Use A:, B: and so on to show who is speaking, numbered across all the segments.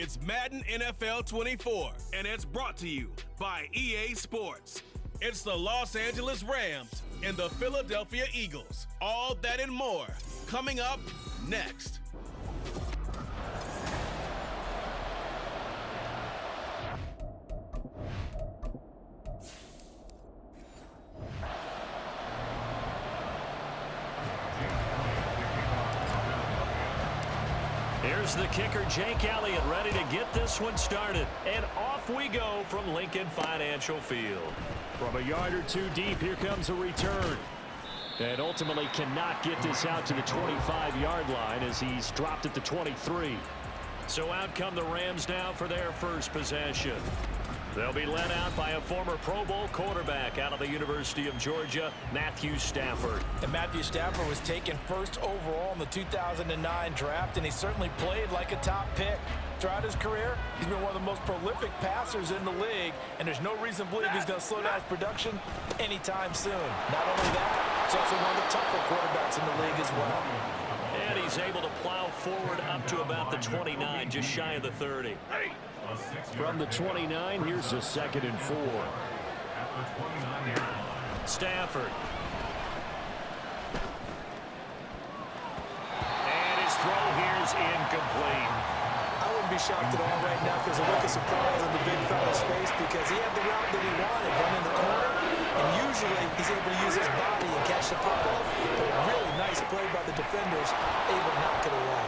A: It's Madden NFL 24, and it's brought to you by EA Sports. It's the Los Angeles Rams and the Philadelphia Eagles. All that and more coming up next.
B: Here's the kicker, Jake Elliott, ready to get this one started. And off we go from Lincoln Financial Field.
C: From a yard or two deep, here comes a return. And ultimately cannot get this out to the 25-yard line as he's dropped at the 23.
B: So out come the Rams now for their first possession. They'll be led out by a former Pro Bowl quarterback out of the University of Georgia, Matthew Stafford.
D: And Matthew Stafford was taken first overall in the 2009 draft, and he certainly played like a top pick. Throughout his career, he's been one of the most prolific passers in the league, and there's no reason to believe he's going to slow down his production anytime soon. Not only that, he's also one of the tougher quarterbacks in the league as well.
B: And he's able to plow forward up to about the 29, just shy of the 30.
C: From the 29, here's a 2nd and 4.
B: Stafford. And his throw here is incomplete.
D: I wouldn't be shocked at all right now because a look of surprise on the big fella's face because he had the route that he wanted, running the corner, and usually he's able to use his body and catch the football, but a really nice play by the defenders, able to knock it away.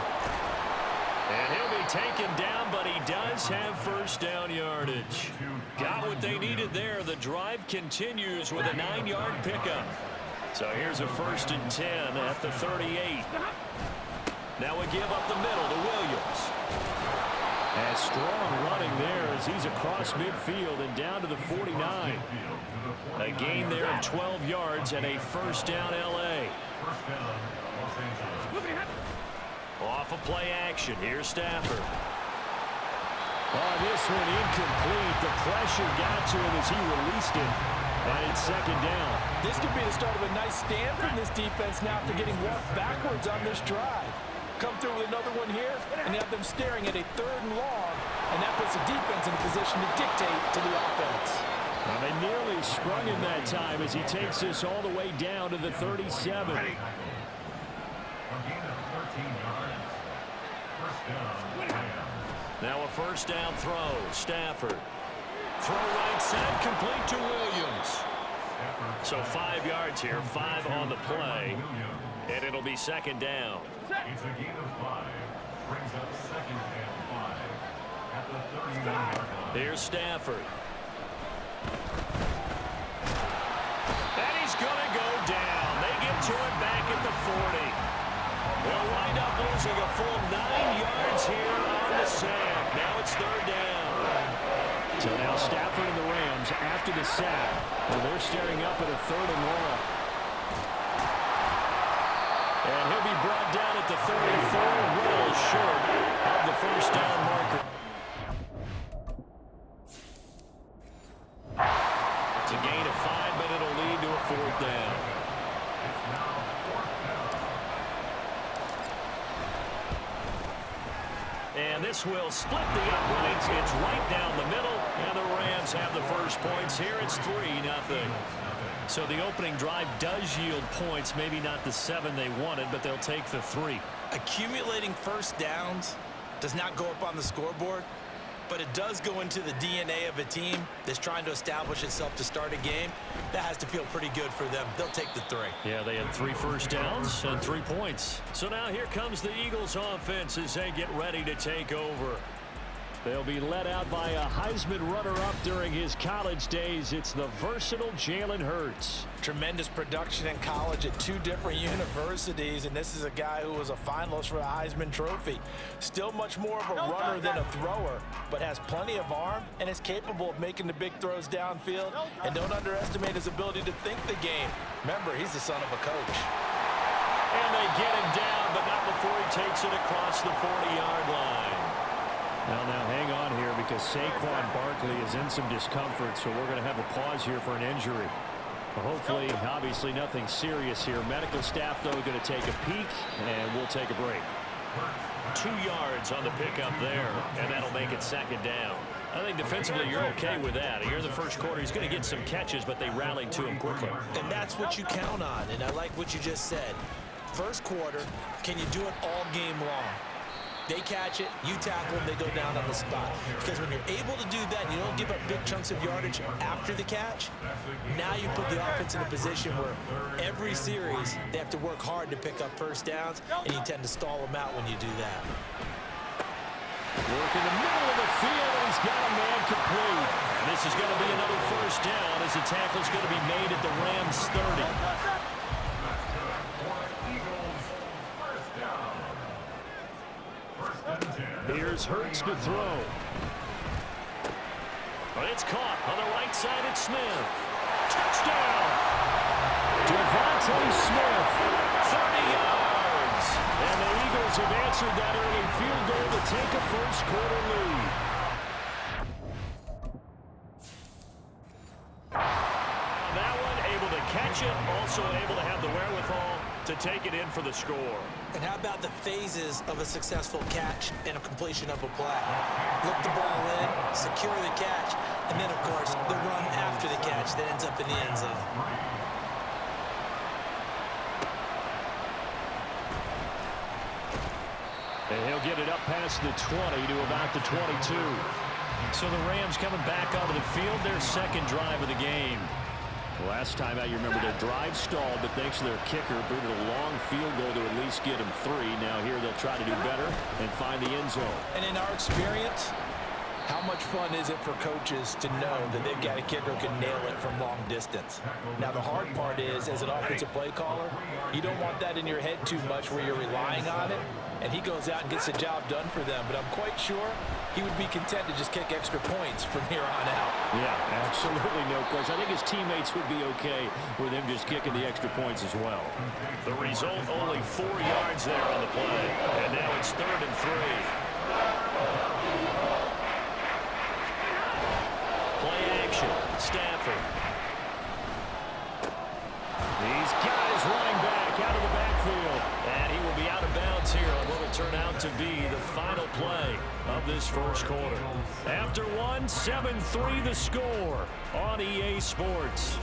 B: And he'll be taken down, but he does have first down yardage. Got what they needed there. The drive continues with a 9-yard pickup. So here's a 1st and 10 at the 38. Now we give up the middle to Williams.
C: And strong running there as he's across midfield and down to the 49.
B: A gain there of 12 yards and a first down L.A. Off of play action. Here's Stafford.
C: Oh, this one incomplete. The pressure got to him as he released it. And it's 2nd down.
D: This could be the start of a nice stand from this defense now after getting walked backwards on this drive. Come through with another one here, and you have them staring at a 3rd and long, and that puts the defense in a position to dictate to the offense.
C: Well, they nearly sprung him that time as he takes this all the way down to the 37.
B: Now a first down throw. Stafford. Throw right side, complete to Williams. So 5 yards here, 5 on the play, and it'll be 2nd down.
E: It's a gain of 5. Brings up 2nd and 5 at the 39-yard line.
B: Here's Stafford. And he's going to go down. They get to it back at the 40. They'll wind up losing a full 9 yards here on the sack. Now it's 3rd down.
C: So now Stafford and the Rams after the sack. Well, they're staring up at a 3rd and long. And he'll be brought down at the 34, well short of the first down marker.
B: It's a gain of 5, but it'll lead to a 4th down. And this will split the uprights. It's right down the middle, and the Rams have the first points here. It's 3-0. So the opening drive does yield points, maybe not the 7 they wanted, but they'll take the 3.
D: Accumulating first downs does not go up on the scoreboard, but it does go into the DNA of a team that's trying to establish itself to start a game. That has to feel pretty good for them. They'll take the 3.
B: Yeah, they had 3 first downs and 3 points. So now here comes the Eagles offense as they get ready to take over.
C: They'll be led out by a Heisman runner-up during his college days. It's the versatile Jalen Hurts.
D: Tremendous production in college at 2 different universities, and this is a guy who was a finalist for the Heisman Trophy. Still much more of a runner than a thrower, but has plenty of arm and is capable of making the big throws downfield. And don't underestimate his ability to think the game. Remember, he's the son of a coach.
B: And they get him down, but not before he takes it across the 40-yard line.
C: Now hang on here because Saquon Barkley is in some discomfort, so we're going to have a pause here for an injury. Well, hopefully, obviously nothing serious here. Medical staff, though, going to take a peek, and we'll take a break.
B: 2 yards on the pickup there, and that'll make it second down. I think defensively you're okay with that. Here in the first quarter, he's going to get some catches, but they rallied to him quickly.
D: And that's what you count on, and I like what you just said. First quarter, can you do it all game long? They catch it, you tackle them, they go down on the spot. Because when you're able to do that, you don't give up big chunks of yardage after the catch, now you put the offense in a position where every series they have to work hard to pick up first downs, and you tend to stall them out when you do that.
C: Work in the middle of the field, and he's got a man complete.
B: And this is going to be another first down as the tackle's going to be made at the Rams 30.
C: Here's Hurts to throw.
B: But it's caught on the right side. It's Smith. Touchdown!
C: Devontae Smith.
B: 30 yards.
C: And the Eagles have answered that early field goal to take a first quarter lead.
B: That one able to catch it, also able to have the wherewithal to take it in for the score.
D: And how about the phases of a successful catch and a completion of a play? Look the ball in, secure the catch, and then, of course, the run after the catch that ends up in the end zone.
C: And he'll get it up past the 20 to about the 22.
B: So the Rams coming back onto the field, their second drive of the game.
C: Last time out, you remember their drive stalled, but thanks to their kicker, booted a long field goal to at least get them 3. Now here they'll try to do better and find the end zone.
D: And in our experience, how much fun is it for coaches to know that they've got a kicker who can nail it from long distance? Now, the hard part is, as an offensive play caller, you don't want that in your head too much where you're relying on it, and he goes out and gets the job done for them. But I'm quite sure he would be content to just kick extra points from here on out.
C: Yeah, absolutely no question. I think his teammates would be okay with him just kicking the extra points as well.
B: The result, only 4 yards there on the play. And now it's 3rd and 3. Play action. Stafford.
C: These guys running back out of the backfield.
B: And he will be out of bounds here on what will turn out to be the final play of this first quarter. After one, 7-3 the score on EA Sports.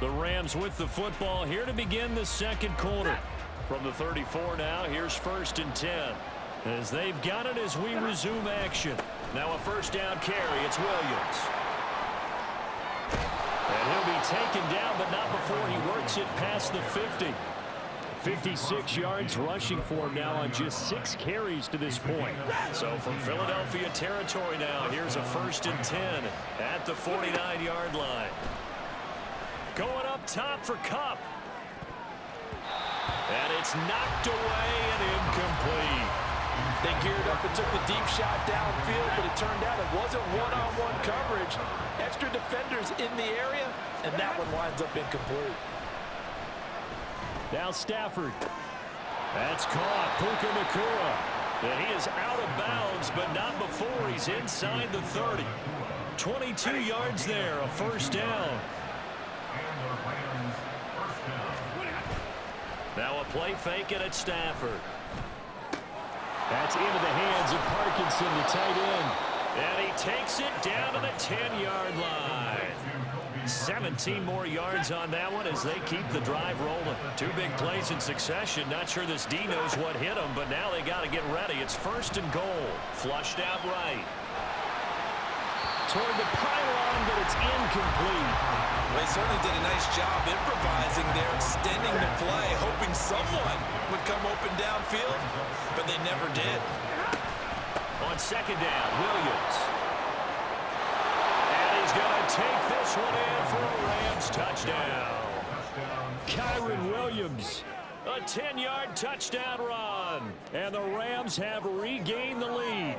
B: The Rams with the football here to begin the second quarter. From the 34 now, here's 1st and 10. As they've got it as we resume action. Now a first down carry, it's Williams. And he'll be taken down, but not before he works it past the 50.
C: 56 yards rushing for him now on just 6 carries to this point.
B: So from Philadelphia territory now, here's a 1st and 10 at the 49-yard line. Going up top for Kupp. And it's knocked away and incomplete.
D: They geared up and took the deep shot downfield, but it turned out it wasn't one-on-one coverage. Extra defenders in the area, and that one winds up incomplete.
C: Now Stafford. That's caught. Puka Nacua.
B: And he is out of bounds, but not before he's inside the 30. 22 yards there, a first down. Now a play fake and it's Stafford.
C: That's into the hands of Parkinson, the tight end.
B: And he takes it down to the 10-yard line. 17 more yards on that one as they keep the drive rolling. 2 big plays in succession. Not sure this D knows what hit him, but now they got to get ready. It's 1st and goal. Flushed out right.
C: Toward the pylon, but it's incomplete.
D: Well, they certainly did a nice job improvising there, extending the play, hoping someone would come open downfield, but they never did.
B: On second down, Williams. And he's going to take this one in for a Rams touchdown.
C: Kyron Williams.
B: A 10-yard touchdown run.
C: And the Rams have regained the lead.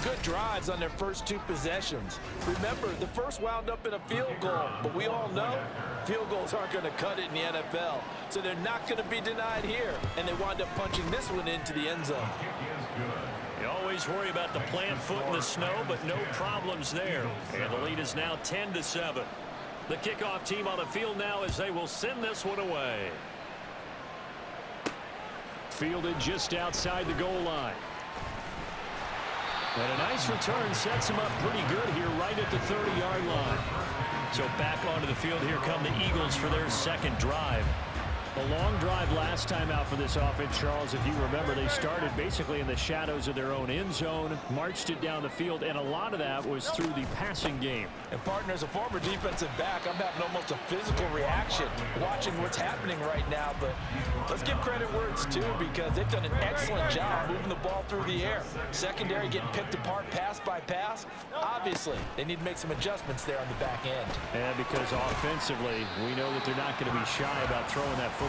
D: Good drives on their first 2 possessions. Remember, the first wound up in a field goal, but we all know field goals aren't going to cut it in the NFL, so they're not going to be denied here, and they wind up punching this one into the end zone.
B: You always worry about the plant foot in the snow, but no problems there. And the lead is now 10-7. The kickoff team on the field now as they will send this one away.
C: Fielded just outside the goal line. And a nice return sets him up pretty good here right at the 30-yard line.
B: So back onto the field, here come the Eagles for their second drive.
C: A long drive last time out for this offense, Charles. If you remember, they started basically in the shadows of their own end zone, marched it down the field, and a lot of that was through the passing game.
D: And partner, as a former defensive back, I'm having almost a physical reaction watching what's happening right now. But let's give credit where it's due, because they've done an excellent job moving the ball through the air. Secondary getting picked apart pass by pass. Obviously, they need to make some adjustments there on the back end.
C: And because offensively, we know that they're not going to be shy about throwing that football.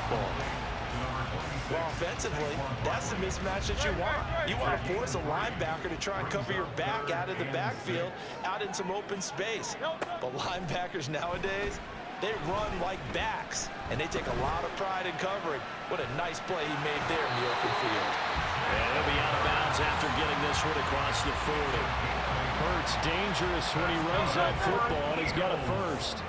D: Well, offensively, that's the mismatch that you want. You want to force a linebacker to try and cover your back out of the backfield, out in some open space. But linebackers nowadays, they run like backs, and they take a lot of pride in covering. What a nice play he made there in the open field.
B: And he'll be out of bounds after getting this one across the 40.
C: Hurts dangerous when he runs that football, and he's got a first.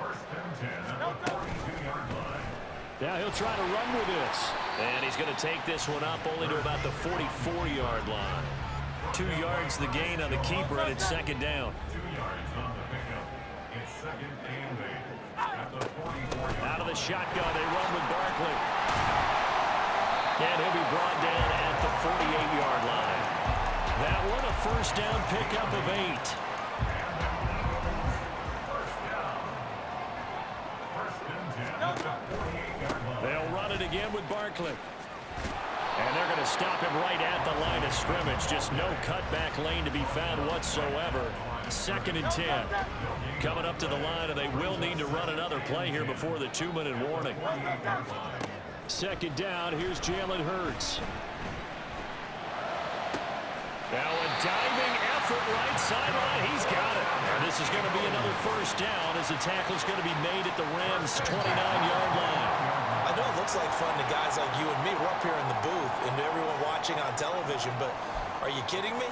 E: First and 10 at the 42-yard line.
C: Now he'll try to run with this.
B: And he's going to take this one up only to about the 44-yard line. 2 yards the gain on the keeper, and it's second down.
E: 2 yards on the pickup. It's second and 8 at the 44-yard line.
C: Out of the shotgun, they run with Barkley.
B: And he'll be brought down at the 48-yard line.
C: That one a first down pickup of 8. They'll run it again with Barkley. And they're going to stop him right at the line of scrimmage. Just no cutback lane to be found whatsoever. Second and 10.
B: Coming up to the line, and they will need to run another play here before the 2-minute warning.
C: Second down, here's Jalen Hurts. Now a diving effort right sideline. He's got it. And this is going to be another first down as the tackle's going to be made at the Rams' 29-yard line.
D: I know it looks like fun to guys like you and me. We're up here in the booth and everyone watching on television, but are you kidding me?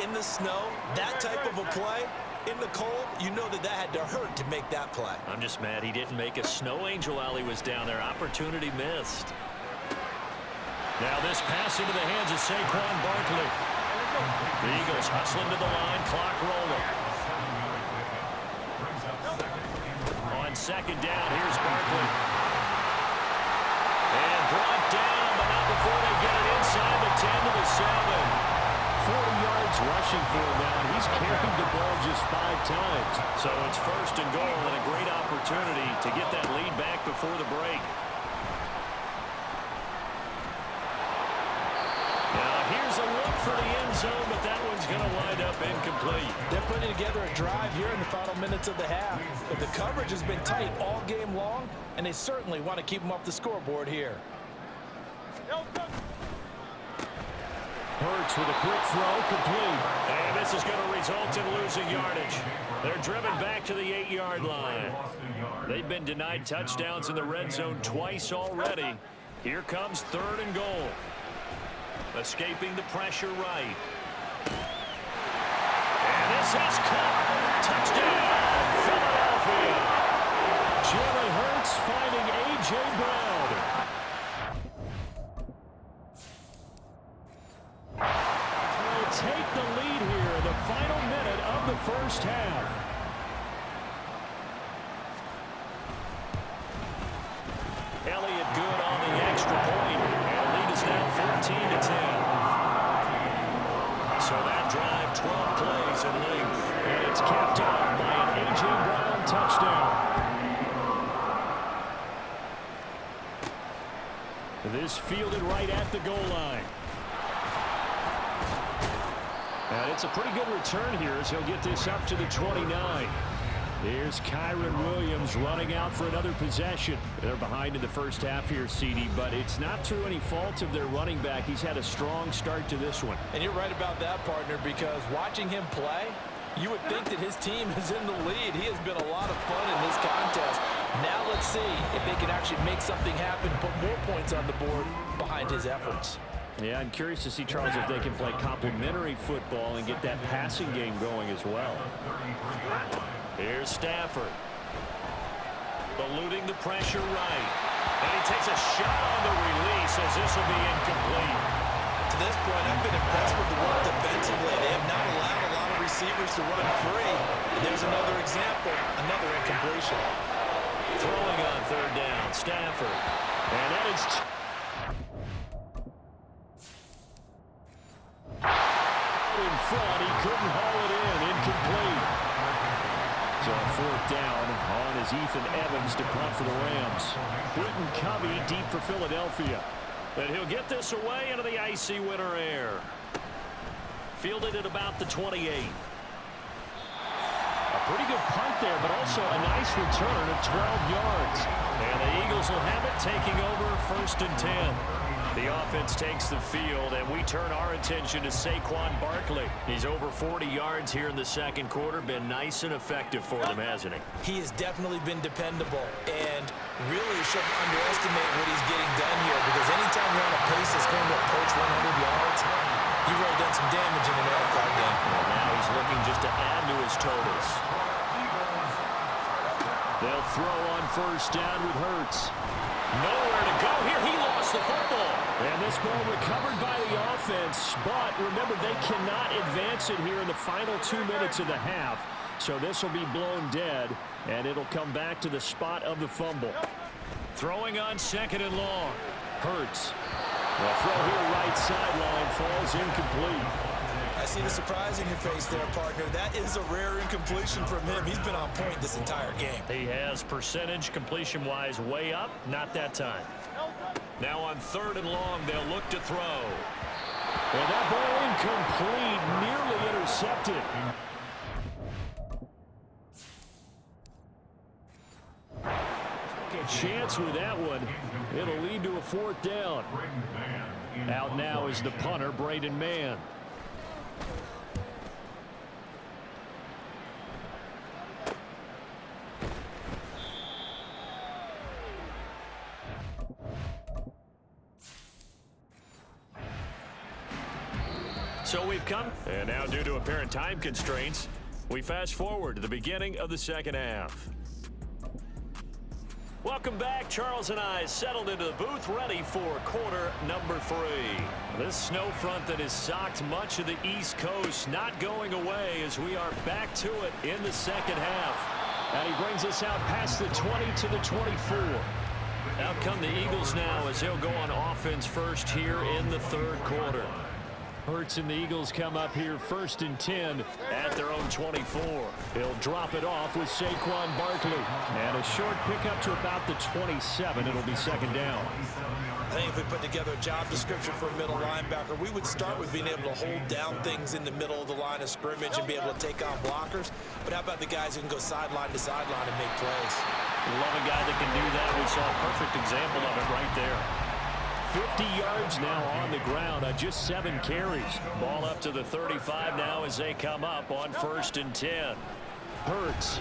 D: In the snow, that type of a play, in the cold, you know that had to hurt to make that play.
B: I'm just mad he didn't make a snow angel while he was down there. Opportunity missed.
C: Now this pass into the hands of Saquon Barkley. The Eagles hustling to the line, clock rolling. On second down, here's Barkley. And brought down, but not before they get it inside the 10 to the 7. 40 yards rushing for him now, and he's carried the ball just 5 times.
B: So it's first and goal, and a great opportunity to get that lead back before the break.
C: Now here's a look for the end zone, but that one's going to wind up incomplete.
D: They're putting together a drive here in the final minutes of the half. But the coverage has been tight all game long, and they certainly want to keep them off the scoreboard here.
C: Hurts with a quick throw, complete.
B: And this is going to result in losing yardage. They're driven back to the 8-yard line. They've been denied touchdowns in the red zone twice already. Here comes third and goal. Escaping the pressure right. And this is caught. Touchdown, Philadelphia.
C: Jalen Hurts finding A.J. Brown. Will take the lead here in the final minute of the first half.
B: Elliott good on the extra point. And the lead is now 14-10. So that drive, 12 plays in length.
C: And it's capped off by an A.J. Brown touchdown. This fielded right at the goal line. And it's a pretty good return here as he'll get this up to the 29. Here's Kyron Williams running out for another possession. They're behind in the first half here, CD, but it's not through any fault of their running back. He's had a strong start to this one.
D: And you're right about that, partner, because watching him play, you would think that his team is in the lead. He has been a lot of fun in this contest. Now let's see if they can actually make something happen, put more points on the board behind his efforts.
C: Yeah, I'm curious to see, Charles, if they can play complementary football and get that passing game going as well.
B: Here's Stafford. Eluding the pressure right. And he takes a shot on the release as this will be incomplete.
D: To this point, I've been impressed with the work defensively. They have not allowed a lot of receivers to run free. And there's another example, another incompletion.
B: Throwing on third down, Stafford.
C: And that is in front. He couldn't haul it in. Incomplete. So on fourth down on is Ethan Evans to punt for the Rams. Britton Covey deep for Philadelphia.
B: But he'll get this away into the icy winter air. Fielded at about the 28.
C: A pretty good punt there, but also a nice return of 12 yards.
B: And the Eagles will have it, taking over 1st and 10. The offense takes the field, and we turn our attention to Saquon Barkley. He's over 40 yards here in the second quarter. Been nice and effective for them, hasn't he?
D: He has definitely been dependable, and really shouldn't underestimate what he's getting done here, because anytime you're on a pace that's going to approach 100 yards, you've really done some damage in an NFL game.
B: Well, now he's looking just to add to his totals.
C: They'll throw on first down with Hurts.
B: Nowhere to go here. He lost the football.
C: And this ball recovered by the offense, but remember, they cannot advance it here in the final 2 minutes of the half. So this will be blown dead, and it'll come back to the spot of the fumble.
B: Throwing on 2nd and long.
C: Hurts. The throw here right sideline falls incomplete.
D: I see the surprise in your face there, partner. That is a rare incompletion from him. He's been on point this entire game.
B: He has percentage completion-wise way up. Not that time. Now on 3rd and long, they'll look to throw.
C: And that ball incomplete, nearly intercepted. A chance with that one. It'll lead to a 4th down. Out now is the punter, Braden Mann.
B: So we've come, and now due to apparent time constraints, we fast forward to the beginning of the second half. Welcome back. Charles and I settled into the booth ready for quarter number 3. This snow front that has socked much of the East Coast not going away as we are back to it in the second half.
C: And he brings us out past the 20 to the 24.
B: Out come the Eagles now as they'll go on offense first here in the 3rd quarter.
C: Hurts and the Eagles come up here 1st and 10
B: at their own 24.
C: He'll drop it off with Saquon Barkley. And a short pickup to about the 27. It'll be 2nd down.
D: I think if we put together a job description for a middle linebacker, we would start with being able to hold down things in the middle of the line of scrimmage and be able to take on blockers. But how about the guys who can go sideline to sideline and make plays?
B: Love a guy that can do that. We saw a perfect example of it right there.
C: 50 yards now on the ground on just 7 carries.
B: Ball up to the 35 now as they come up on 1st and 10.
C: Hurts.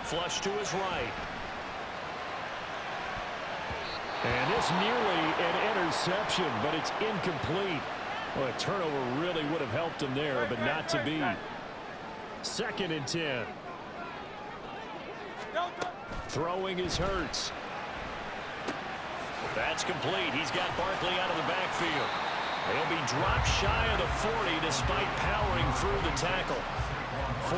B: Flush to his right.
C: And it's nearly an interception, but it's incomplete. Well, a turnover really would have helped him there, but not to be. 2nd and 10. Throwing is Hurts.
B: That's complete. He's got Barkley out of the backfield. He'll be dropped shy of the 40 despite powering through the tackle.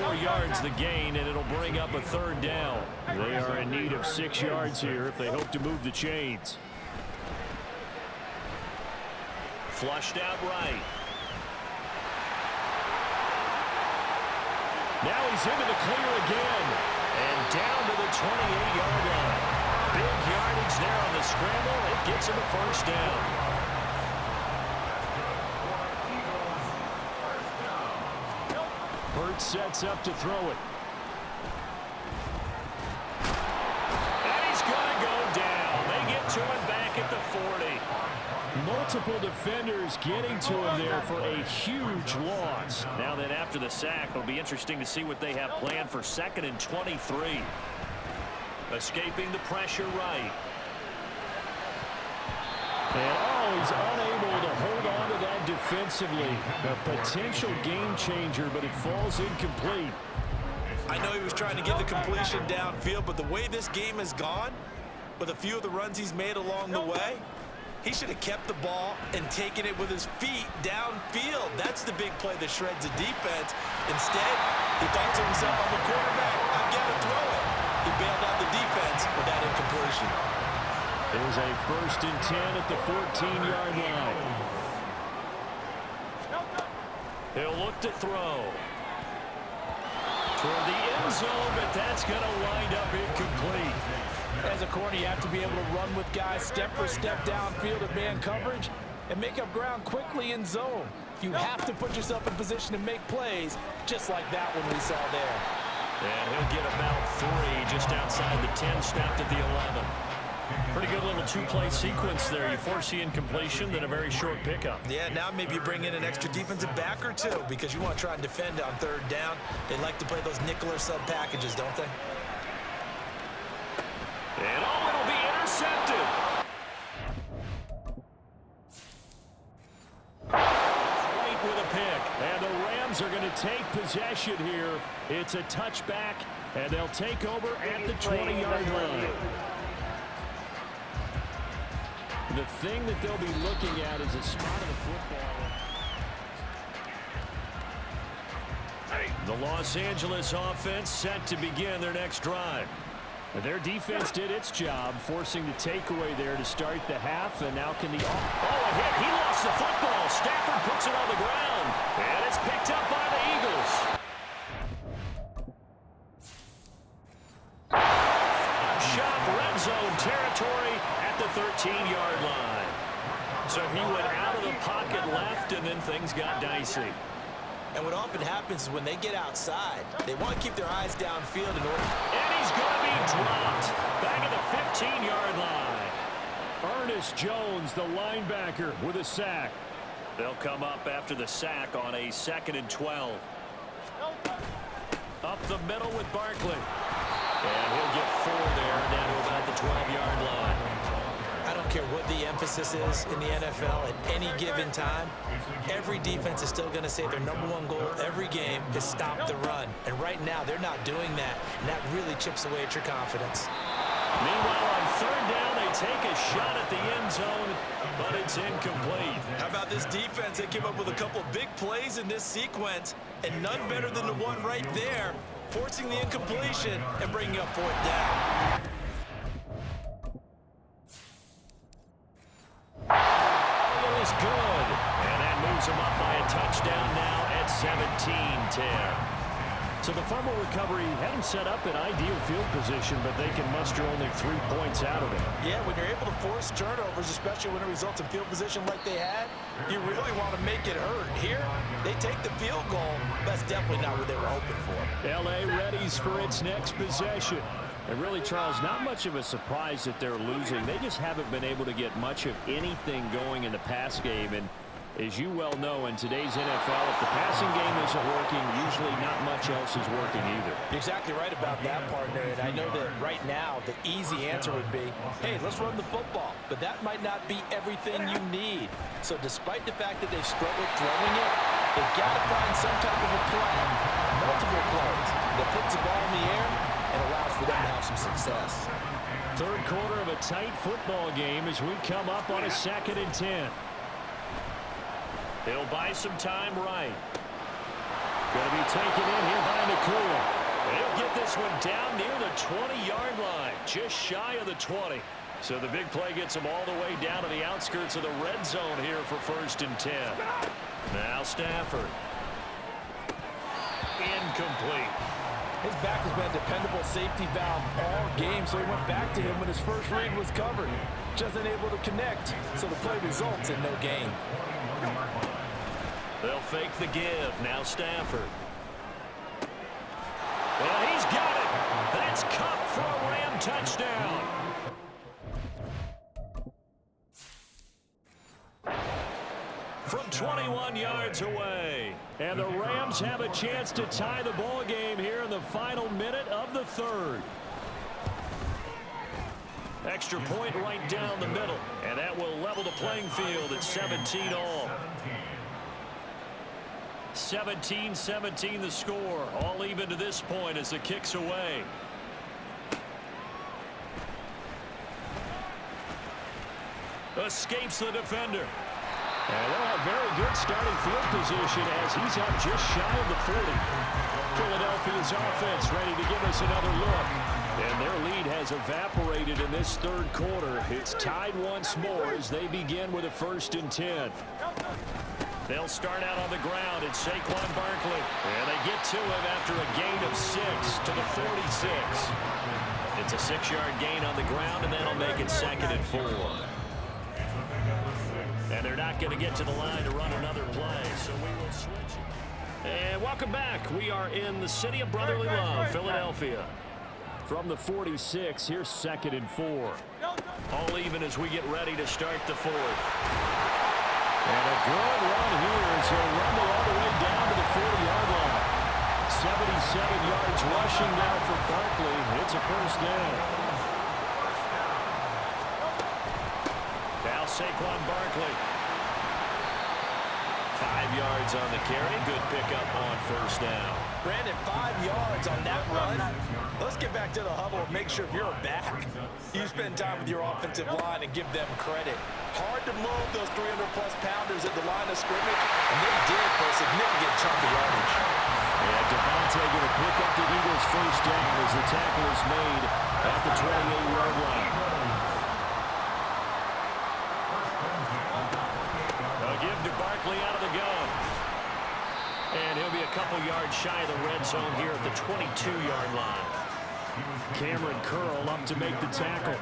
B: 4 yards the gain, and it'll bring up a 3rd down.
C: They are in need of 6 yards here if they hope to move the chains.
B: Flushed out right.
C: Now he's into the clear again.
B: And down to the 28-yard line. Big yardage there on the scramble. It gets him a 1st down.
C: Hurts sets up to throw it.
B: And he's going to go down. They get to him back at the 40.
C: Multiple defenders getting to him there for a huge loss.
B: Now then, after the sack, it'll be interesting to see what they have planned for 2nd and 23. Escaping the pressure right.
C: And he's unable to hold on to that defensively. A potential game changer, but it falls incomplete.
D: I know he was trying to get the completion downfield, but the way this game has gone, with a few of the runs he's made along the way, he should have kept the ball and taken it with his feet downfield. That's the big play that shreds the defense. Instead, he thought to himself, I'm a quarterback, I've got to throw it. He bailed out the defense with that incompletion.
C: It was a 1st and 10 at the 14-yard line.
B: He'll look to throw toward the end zone, but that's going to wind up incomplete.
D: As a corner, you have to be able to run with guys step for step downfield in man coverage and make up ground quickly in zone. You have to put yourself in position to make plays, just like that one we saw there.
B: And he'll get about 3 just outside the 10, snapped at the 11. Pretty good little two-play sequence there. You force the incompletion, then a very short pickup.
D: Yeah, now maybe you bring in an extra defensive back or two because you want to try and defend on 3rd down. They like to play those nickel or sub packages, don't they?
B: And it'll be intercepted. Right with a pick.
C: And the Rams are going to take possession here. It's a touchback, and they'll take over at the 20-yard line. The thing that they'll be looking at is a spot of the football.
B: The Los Angeles offense set to begin their next drive.
C: Their defense did its job, forcing the takeaway there to start the half, and now can the...
B: Oh, a hit. He lost the football. Stafford puts it on the ground, and it's picked up by the Eagles. Shot red zone territory at the 13-yard line. So he went out of the pocket left, and then things got dicey.
D: And what often happens is when they get outside, they want to keep their eyes downfield in order.
B: And he's going to be dropped back at the 15-yard line.
C: Ernest Jones, the linebacker, with a sack.
B: They'll come up after the sack on a 2nd and 12. Up the middle with Barkley. And he'll get 4 there, down to about the 12-yard line.
D: I don't care what the emphasis is in the NFL at any given time. Every defense is still going to say their #1 goal every game is stop the run. And right now, they're not doing that. And that really chips away at your confidence.
B: Meanwhile, on 3rd down, they take a shot at the end zone, but it's incomplete.
D: How about this defense? They came up with a couple big plays in this sequence, and none better than the one right there, forcing the incompletion and bringing up 4th down.
B: It is good, and that moves them up by a touchdown now at 17-10.
C: So the fumble recovery had them set up in ideal field position, but they can muster only 3 points out of it.
D: Yeah, when you're able to force turnovers, especially when it results in field position like they had, you really want to make it hurt. Here, they take the field goal. That's definitely not what they were hoping for.
C: L.A. readies for its next possession. And really, Charles, not much of a surprise that they're losing. They just haven't been able to get much of anything going in the pass game. And as you well know, in today's NFL, if the passing game isn't working, usually not much else is working either.
D: You're exactly right about that, partner. And I know that right now, the easy answer would be, hey, let's run the football. But that might not be everything you need. So despite the fact that they've struggled throwing it, they've got to find some type of a plan, multiple plays, that puts the ball in the air and allows for them to have some success.
C: 3rd quarter of a tight football game as we come up on a 2nd and 10.
B: He'll buy some time right.
C: Going to be taken in here by Nakua.
B: He'll get this one down near the 20-yard line, just shy of the 20. So the big play gets him all the way down to the outskirts of the red zone here for 1st and 10. Now Stafford. Incomplete.
D: His back has been a dependable safety valve all game, so he went back to him when his first read was covered. Just unable to connect, so the play results in no gain.
B: They'll fake the give. Now Stafford. Well, he's got it. That's Cup for a Ram touchdown. From 21 yards away.
C: And the Rams have a chance to tie the ball game here in the final minute of the 3rd.
B: Extra point right down the middle. And that will level the playing field at 17 all. 17-17 the score. All even to this point as the kick's away. Escapes the defender.
C: And they'll have very good starting field position as he's up just shy of the 40. Philadelphia's offense ready to give us another look. And their lead has evaporated in this third quarter. It's tied once more as they begin with a 1st and 10.
B: They'll start out on the ground. It's Saquon Barkley. And they get to him after a gain of 6 to the 46. It's a 6-yard gain on the ground, and that'll make it 2nd and 4. And they're not going to get to the line to run another play, so we will switch. And welcome back. We are in the city of brotherly love, Philadelphia.
C: From the 46, here's 2nd and 4.
B: All even as we get ready to start the 4th.
C: And a good run here as he'll rumble all the way down to the 40-yard line. 77 yards rushing now for Barkley. It's a 1st down.
B: Now Saquon Barkley. 5 yards on the carry. Good pickup on 1st down.
D: Brandon, 5 yards on that run. Let's get back to the huddle and make sure if you're a back, you spend time with your offensive line and give them credit. Hard to move those 300-plus pounders at the line of scrimmage, and they did for a significant chunk of yardage.
C: And Devontae going to pick up the Eagles' 1st down as the tackle is made at the 28-yard line.
B: They'll give to Barkley out of the gun. And he'll be a couple yards shy of the red zone here at the 22-yard line.
C: Cameron Curl up to make the tackle.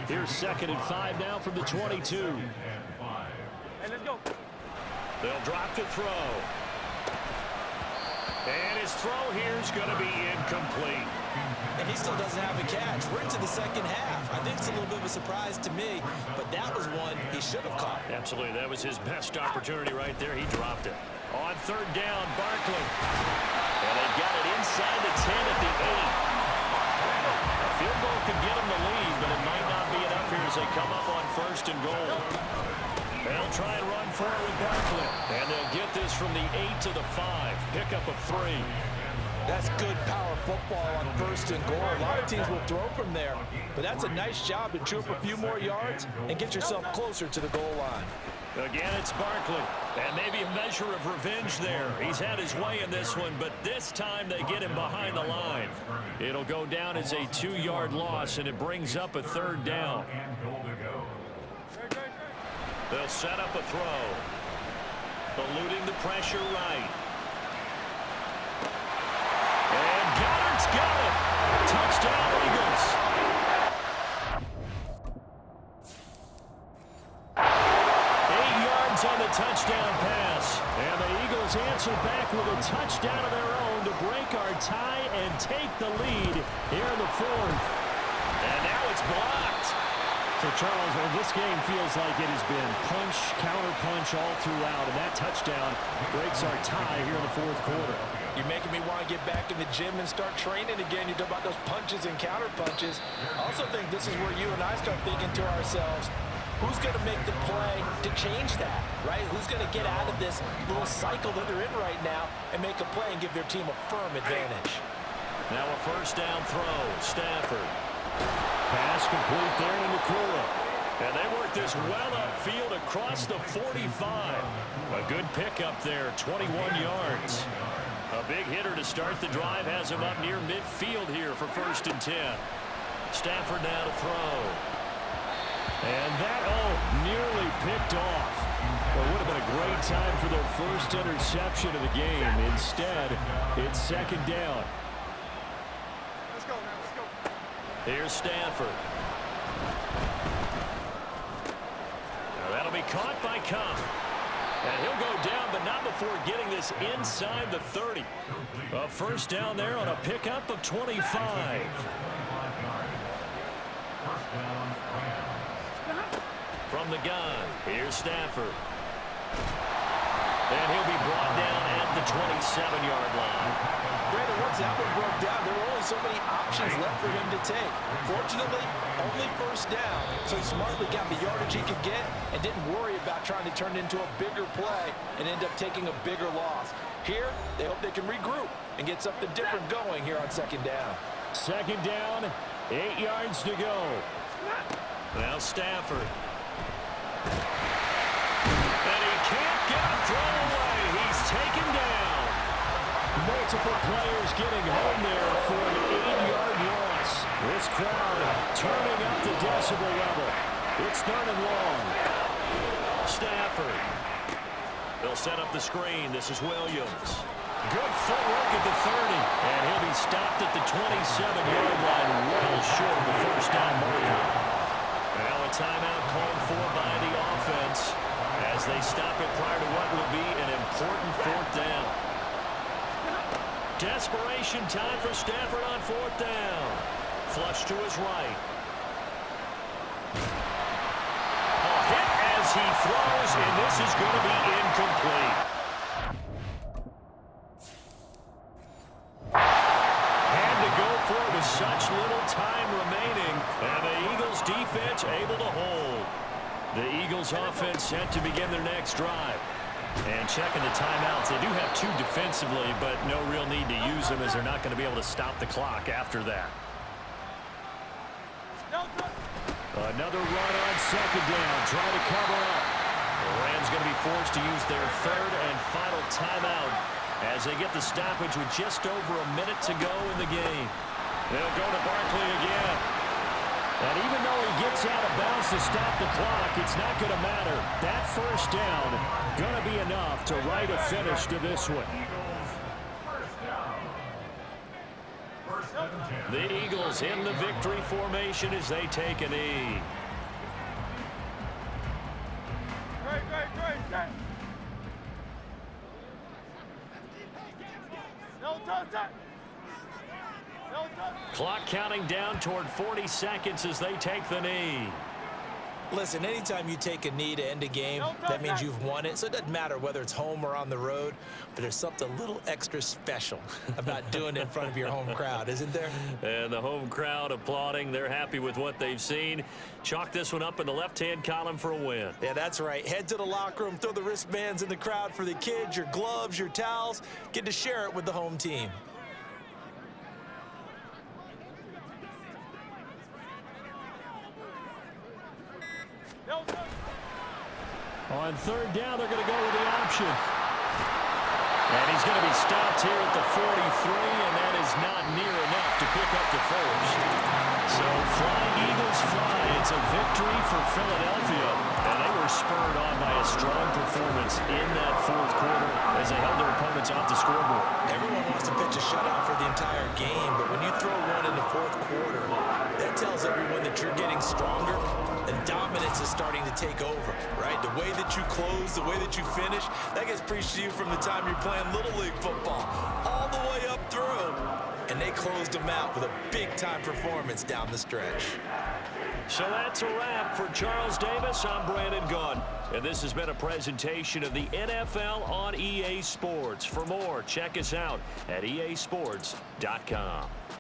C: Here's 2nd and 5 now from the 22.
F: Hey, let's go.
B: They'll drop the throw. And his throw here is going to be incomplete.
D: And he still doesn't have a catch. We're into the 2nd half. I think it's a little bit of a surprise to me, but that was one he should have caught.
B: Absolutely. That was his best opportunity right there. He dropped it. On 3rd down, Barkley. And they've got it inside the 10 at the 8. A field goal could get him the lead, but it might not be enough here as they come up on 1st and goal. They'll try and run forward with Barkley. And they'll get this from the 8 to the 5. Pickup of 3.
D: That's good power football on 1st and goal. A lot of teams will throw from there, but that's a nice job to chew up a few more yards and get yourself closer to the goal line.
B: Again, it's Barkley. And maybe a measure of revenge there. He's had his way in this one, but this time they get him behind the line. It'll go down as a 2-yard loss, and it brings up a 3rd down. They'll set up a throw. Eluding the pressure right. And Goddard's got it. Touchdown, Eagles. On the touchdown pass. And the Eagles answer back with a touchdown of their own to break our tie and take the lead here in the 4th. And now it's blocked.
C: So, Charles, this game feels like it has been punch, counter-punch all throughout, and that touchdown breaks our tie here in the 4th quarter.
D: You're making me want to get back in the gym and start training again. You talk about those punches and counter-punches. I also think this is where you and I start thinking to ourselves, who's going to make the play to change that, right? Who's going to get out of this little cycle that they're in right now and make a play and give their team a firm advantage?
B: Now a 1st down throw. Stafford.
C: Pass complete there to Nakula.
B: And they work this well upfield across the 45. A good pickup there, 21 yards. A big hitter to start the drive has him up near midfield here for 1st and 10. Stafford now to throw.
C: And that, nearly picked off. Well, it would have been a great time for their 1st interception of the game. Instead, it's 2nd down.
F: Let's go, man. Let's go.
B: Here's Stafford. Now that'll be caught by Cup. And he'll go down, but not before getting this inside the 30. A 1st down there on a pickup of 25. From the gun, here's Stafford. And he'll be brought down at the 27-yard line.
D: Brandon, once that one broke down, there were only so many options left for him to take. Fortunately, only 1st down, so he smartly got the yardage he could get and didn't worry about trying to turn it into a bigger play and end up taking a bigger loss. Here, they hope they can regroup and get something different going here on second down.
C: Second down, 8 yards to go.
B: Now Stafford. And he can't get a throw away. He's taken down.
C: Multiple players getting home there for an 8-yard loss. This crowd turning up the decibel level. It's 3rd and long.
B: Stafford. They'll set up the screen. This is Williams. Good footwork at the 30. And he'll be stopped at the 27-yard line, well short of the first down marker. Now a timeout called for by the offense as they stop it prior to what will be an important 4th down. Desperation time for Stafford on 4th down. Flush to his right. A hit as he throws, and this is going to be incomplete. Had to go for it with such little time remaining, and the Eagles defense able to hold. The Eagles offense set to begin their next drive. And checking the timeouts, they do have 2 defensively, but no real need to use them as they're not going to be able to stop the clock after that. Another run on second down, trying to cover up. The Rams going to be forced to use their 3rd and final timeout as they get the stoppage with just over a minute to go in the game. They'll go to Barkley again. And even though he gets out of bounds to stop the clock, it's not going to matter. That first down going to be enough to write a finish to this one. The Eagles in the victory formation as they take a knee.
F: Great. No touch.
B: Clock counting down toward 40 seconds as they take the knee.
D: Listen, anytime you take a knee to end a game, that means you've won it. So it doesn't matter whether it's home or on the road, but there's something a little extra special about doing it in front of your home crowd, isn't there?
B: And the home crowd applauding. They're happy with what they've seen. Chalk this one up in the left-hand column for a win.
D: Yeah, that's right. Head to the locker room, throw the wristbands in the crowd for the kids, your gloves, your towels. Get to share it with the home team.
C: On 3rd down, they're going to go with the option.
B: And he's going to be stopped here at the 43, and that is not near enough to pick up the first. So Flying Eagles fly. It's a victory for Philadelphia. And they were spurred on by a strong performance in that 4th quarter as they held their opponents off the scoreboard.
D: Everyone wants to pitch a shutout for the entire game, but when you throw one in the 4th quarter, that tells everyone that you're getting stronger and dominance is starting to take over, right? The way that you close, the way that you finish, that gets preached to you from the time you're playing Little League football all the way up through. And they closed them out with a big-time performance down the stretch.
B: So that's a wrap for Charles Davis. I'm Brandon Gunn. And this has been a presentation of the NFL on EA Sports. For more, check us out at easports.com.